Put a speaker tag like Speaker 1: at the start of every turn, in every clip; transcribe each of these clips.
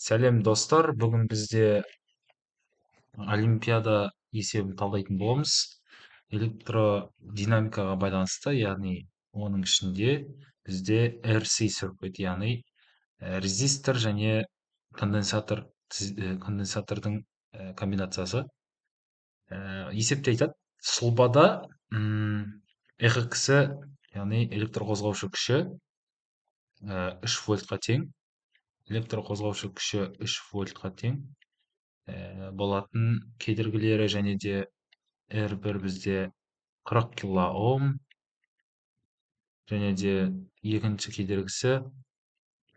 Speaker 1: Сәлем достар, бүгін бізде олимпиада есебін талдайтын боламыз. Электродинамикаға байланысты, яғни оның ішінде бізде RC циркуит, яғни резистор және конденсатордың комбинациясы есепте айтады. Сұлбада EHX-і, яғни электр қозғаушы күші 3 вольтқа тең. Электр қозғаушы күші 3 вольтқа тең болатын кедергілері және де R1 бізде 40 килоом және де екінші кедергісі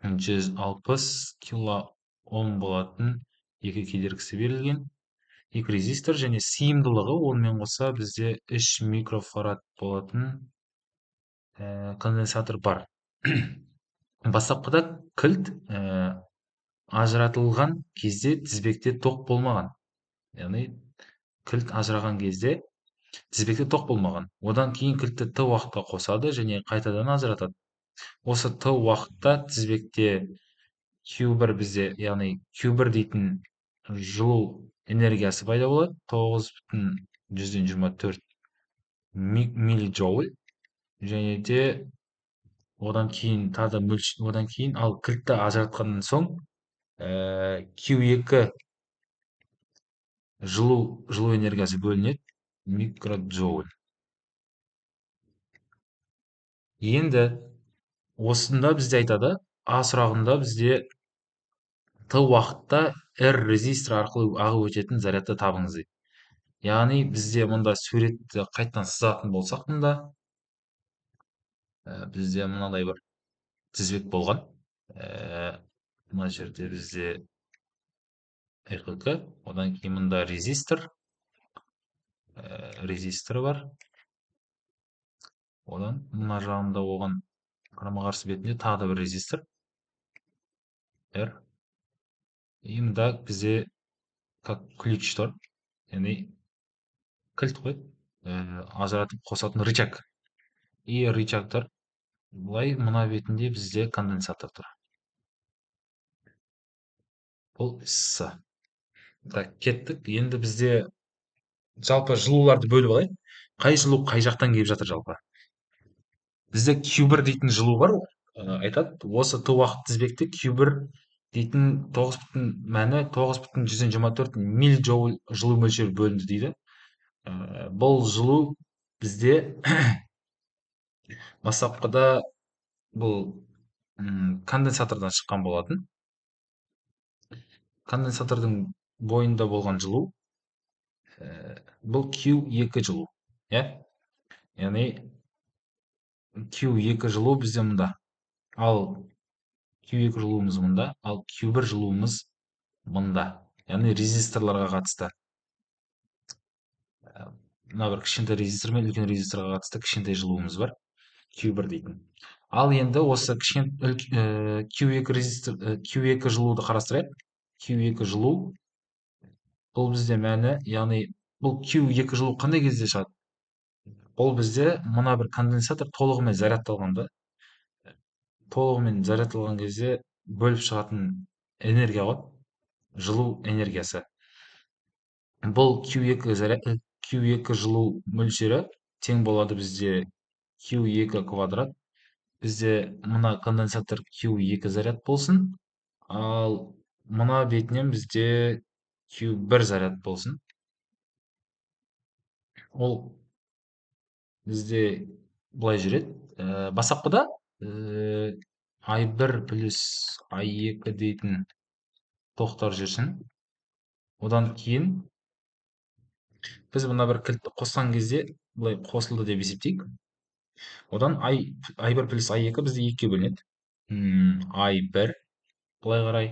Speaker 1: 160 килоом болатын екі кедергісі берілген. Екі резистор және сыйымдылығы онымен қоса бізде 3 микрофарад болатын конденсатор бар. Бастапқыда кілт ажыратылған кезде тізбекте тоқ болмаған. Яғни кілт ажыраған кезде тізбекте тоқ болмаған. Одан кейін кілтті Т уақытқа қосады және қайтадан ажыратады. Осы Т уақытта тізбекте Q1 бізде, яғни Q1 дейтін жылу энергиясы пайда болады. 9,124 миллиджоуль. Және де одан кейін ал кілтті ажыратқаннан соң Q2 жылу энергиясы бөлінеді, микроджоуль. Енді осында бізде айтады, А сұрағында бізде Т уақытта R резистор арқылы ағып өтетін зарядты табыңыз дейді. Яғни бізде мұнда суретті қайтадан сызатын болсақ, мұнда бізде мынадай бір тізбек болған. Мына жерде бізде EHX, одан кейін мұнда резистор бар. Одан мына жағында оған қарама-қарсы бетінде тағы да бір резистор R. Мұнда бізде как ключ тұр, яғни кілт қой, ажыратып қосатын рычаг. И рычаг тұр. Бұлай мына бетінде бізде конденсатор тұр. Бұл С. Так, кеттік. Енді бізде жалпы жылуларды бөліп алайық. Қай жылу қай жақтан келіп жатыр жалпы? Бізде Q1 дейтін жылу бар, айтады. Осы Т уақыт тізбекте Q1 дейтін 9,124 миллиджоуль жылу мөлшері бөлінді дейді. Бұл жылу бізде бастапқыда бұл конденсатордан шыққан болатын. Конденсатордың бойында болған жылу бұл Q2 жылу. Яғни Q2 жылу бізде мұнда. Ал Q2 жылуымыз мұнда, ал Q1 жылуымыз мұнда. Яғни резисторларға қатысты. Мына бір кішкентай резистор мен үлкен резисторға қатысты кішкентай жылуымыз бар. Q1 дейтін. Ал енді осы Q2 жылуды қарастырайық. Q2 жылу бұл бізде мәні, яғни бұл Q2 жылу қандай кезде шығады? Бұл бізде мына бір конденсатор толығымен зарядталғанда, толығымен зарядталған кезде бөліп шығатын энергия ғой, жылу энергиясы. Бұл Q2 жылу мөлшері тең болады бізде Q2 квадрат. Бізде мына конденсатор Q2 заряд болсын, ал мына бетінен бізде Q1 заряд болсын. Ол бізде бұлай жүреді. Бастапқыда I1 плюс I2 дейтін тоқтар жүрсін. Одан кейін біз мына бір кілтті қосқан кезде бұлай қосылды деп есептейік. Одан I1 плюс I2 бізде 2-ке бөлінеді. I1 бұлай қарай,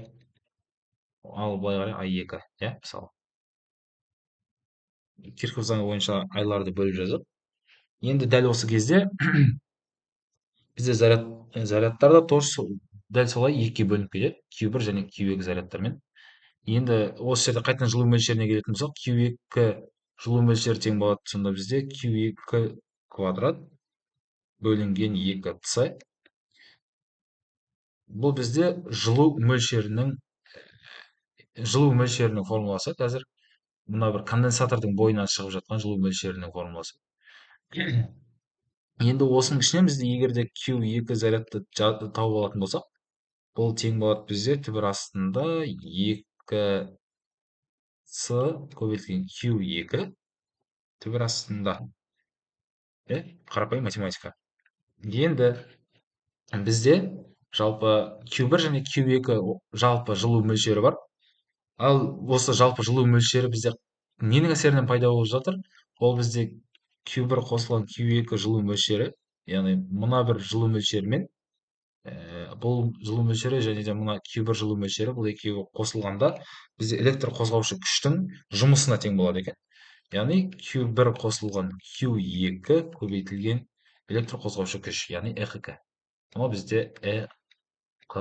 Speaker 1: ал бұлай қарай I2, мысалы. Кирхов заңы бойынша айларды бөліп жазып. Енді дәл осы кезде бізде зарядтар да дәл солай 2-ке бөлініп кетеді. Q1 және Q2 зарядтармен. Енді осы жерде қайтадан жылу мөлшеріне келетін болсақ, Q2 жылу мөлшері тең болады. Сонда бізде Q2 квадрат бөлінген 2C. Бұл бізде жылу мөлшерінің жылу мөлшерінің формуласы қазір мына бір конденсатордың бойынан шығып жатқан жылу мөлшерінің формуласы. Енді осының ішінен бізде егер де Q2 зарядты тауып алатын болсақ, бұл тең болады бізде түбір астында 2 с көбейтілген Q2 түбір астында. Қарапайым математика. Енді бізде жалпы Q1 және Q2 жалпы жылу мөлшері бар. Ал осы жалпы жылу мөлшері бізде ненің әсерінен пайда болып жатыр? Ол бізде Q1 қосылған Q2 жылу мөлшері, яғни мына бір жылу мөлшерімен бұл жылу мөлшері және де мына Q1 жылу мөлшері бұл екеуі қосылғанда бізде электр қозғаушы күштің жұмысына тең болады екен. Яғни Q1 қосылған Q2 көбейтілген электр қозғаушы күш, яғни ЭХК. Мынау бізде ЭКК,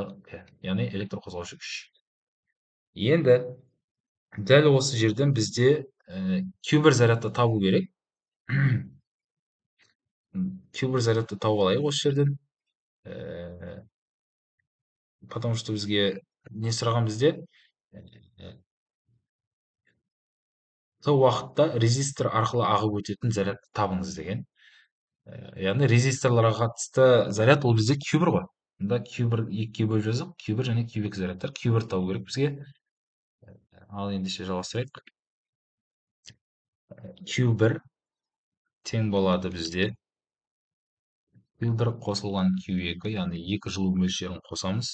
Speaker 1: яғни электр қозғаушы күш. Енді дәл осы жерден бізде Q1 зарядты табу керек. Q1 зарядты тауып алайық осы жерден. Потому что бізге не сұраған бізде? Сол уақытта резистор арқылы ағып өтетін зарядты табыңыз деген. Яғни резисторларға қатысты заряд ол бізде Q1 ғой. Мұнда Q1 екіге бөліп жаздық. Q1 және Q2 зарядтар. Q1 табу керек бізге. Ал ендеше жалғастырайық. Q1 тең болады бізде Q1 қосылған Q2, яғни екі жылу мөлшерін қосамыз.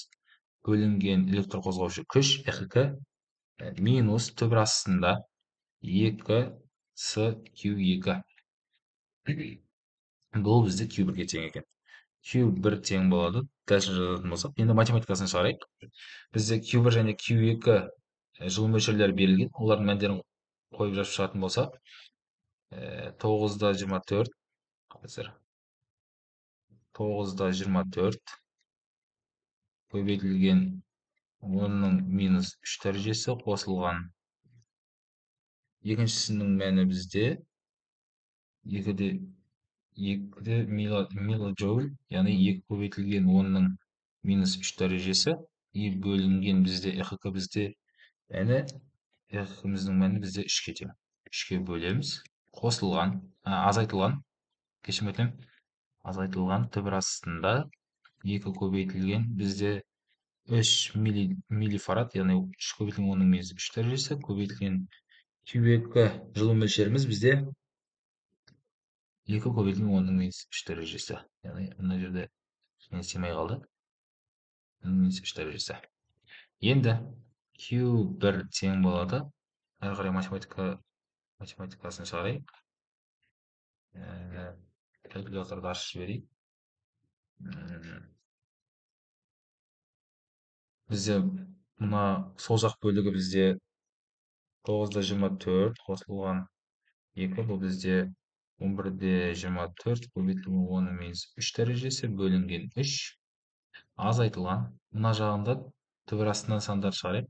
Speaker 1: Бөлінген электр қозғаушы күш ЭХК минус түбір астында 2 с Q2. Бұл бізде Q1-ге тең екен. Q1 тең болады. Дәлшін жазатын болсақ, енді математикасын шығарайық. Бізде Q1 және Q2 жылу мөлшерлері берілген. Олардың мәндерін қойып жазып шығатын болсақ, 9-24 қазір 9-24 көбейтілген 10-ның минус 3 дәрежесі қосылған. Екіншісінің мәні бізде 2 милиджоуль, яғни 2 көбейтілген 10-ның минус 3 дәрежесі. Бөлінген бізде ЭХК бізде мәні, ЭХК-міздің мәні бізде 3-ке тең. 3-ке бөлеміз. Қосылған, азайтылған, кешірім өтінемін, азайтылған түбір астында 2 көбейтілген бізде 3 миллифарад, яғни 3 көбейтілген 10-ның минус 3 дәрежесі көбейтілген Q2 жылу мөлшеріміз бізде 2 көбейтілген 10-ның минус 3 дәрежесі. Яғни мына жерде не істемей қалды. 10-ның минус 3 дәрежесі. Енді Q1 тең болады. Әрі қарай математикасын шығарайық. Калькуляторды ашып жіберейік. Бізде мына сол жақ бөлігі бізде 9-24 қосылған 2, бұл бізде 11-24 көбейтілген 10-ның минус 3 дәрежесі бөлінген 3 азайтылған. Мына жағында түбір астынан сандар шығарайық.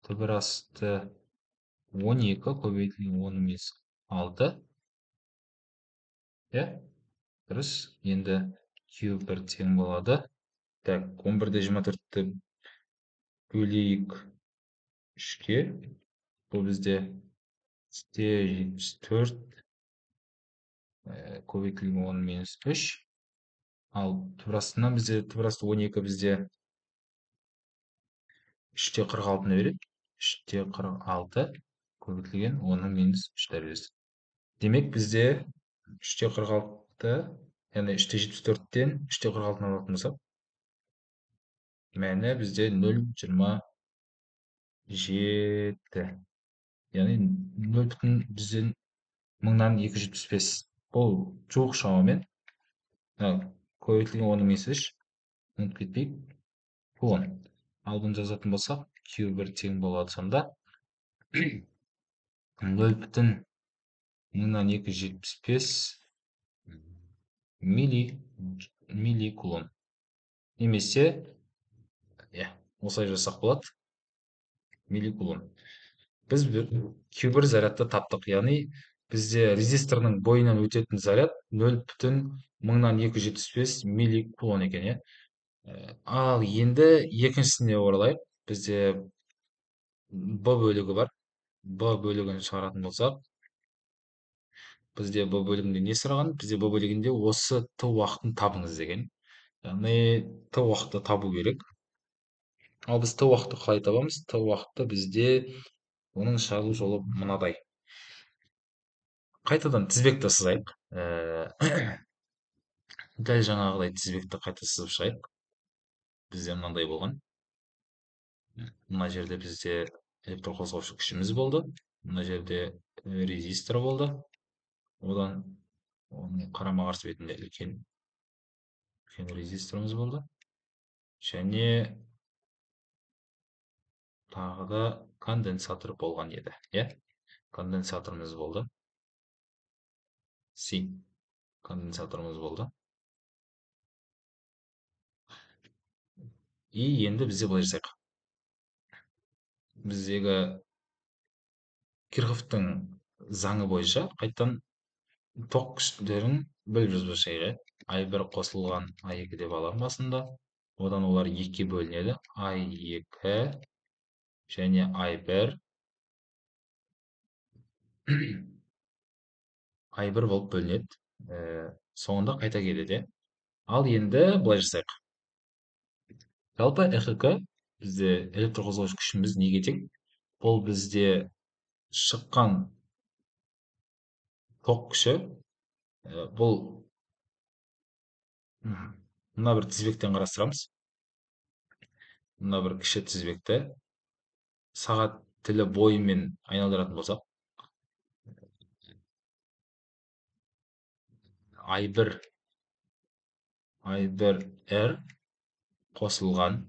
Speaker 1: Түбір асты 12 көбейтілген 10-ның минус 6. Дұрыс. Енді Q1 тең болады. Так, 11-24-ті бөлейік 3-ке. Бұл бізде 74 көбейтілген 10 минус 3. Ал түбір астынан бізде, түбір асты 12 бізде 3-те 46-ны береді. 3-те 46 көбейтілген 10-ның минус 3 дәрежесі. Демек бізде 3-те 46, яғни 3-те 74-тен 3-те 46-ны алатын болсақ, мәні бізде 0,27. Яғни 0 бізден 1000-275. Бұл жоқ шамамен. Көбейтілген 10-ның минус 3. Ұмытып кетпейік. Бұл 10. Ал бұны жазатын болсақ, Q1 тең болады сонда. 0,275 милликулон. Немесе, осылай жасақ болады. Милликулон. Біз Q1 зарядты таптық, яғни бізде резисторның бойынан өтетін заряд 0,275 милликулон екен. Ал енді екіншісіне оралайық. Бізде b бөлігі бар. B бөлігін шығаратын болсақ, бізде b бөлігінде не сұраған? Бізде b бөлігінде осы t уақытын табыңыз деген. Яғни t уақытты табу керек. Ал біз t уақытты қалай табамыз? T уақытты бізде оның шығару жолы мынадай. Қайтадан тізбекті сызайық. Дәл жаңағыдай тізбекті қайта сызып шығайық. Бізде мынандай болған. Мына жерде бізде электрқозғаушы күшіміз болды. Мына жерде резистор болды. Одан оның қарама қарсы бетінде үлкен резисторымыз болды. Және тағы да конденсатор болған еді. Иә? Конденсаторымыз болды. C конденсаторымыз болды. И енді бізде былай жасайық. Біздегі Кирховтың заңы бойынша қайтадан ток күштерін бөліп жазып шығайық. I1 қосылған I2 деп аламын басында. Одан олар 2 бөлінеді. I2 және I1 I1 болып бөлінеді. Соңында қайта келеді. Ал енді былай жасайық. Жалпы ЭХК бізде электрқозғаушы күшіміз неге тең? Бұл бізде шыққан ток күші. Бұл мына бір тізбектен қарастырамыз. Мына бір кіші тізбекті сағат тілі бойымен айналдыратын болсақ, I1 R қосылған.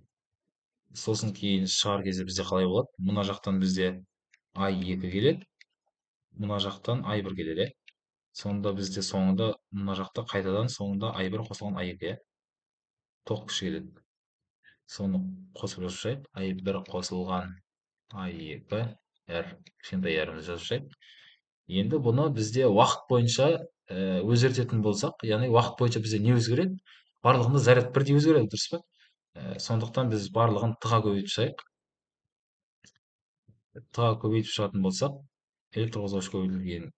Speaker 1: Сосын кейін шығар кезде бізде қалай болады? Мына жақтан бізде I2 келеді. Мына жақтан I1 келеді. Сонда бізде соңында мына жақта қайтадан соңында I1 қосылған I2 ток күші келеді. Соны қосып жазып шығайық. I1 қосылған I2 R кішкентай R-імізді жазып шығайық. Енді бұны бізде уақыт бойынша өзгертетін болсақ, яғни уақыт бойынша бізде не өзгереді? Барлығында заряд бірдей өзгереді, дұрыс па? Сондықтан біз барлығын т-ға көбейтіп шығайық. Т-ға көбейтіп шығатын болсақ, электрқозғаушы көбейтілген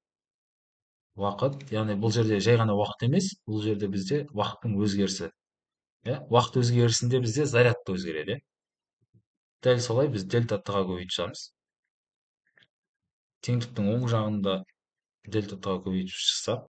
Speaker 1: уақыт, яғни бұл жерде жай ғана уақыт емес, бұл жерде бізде уақыттың өзгерісі. Уақыт өзгерісінде бізде заряд та өзгереді. Дәл солай біз дельта т-ға көбейтіп шығамыз. Теңдіктің оң жағында дельта т-ға көбейтіп шықсақ,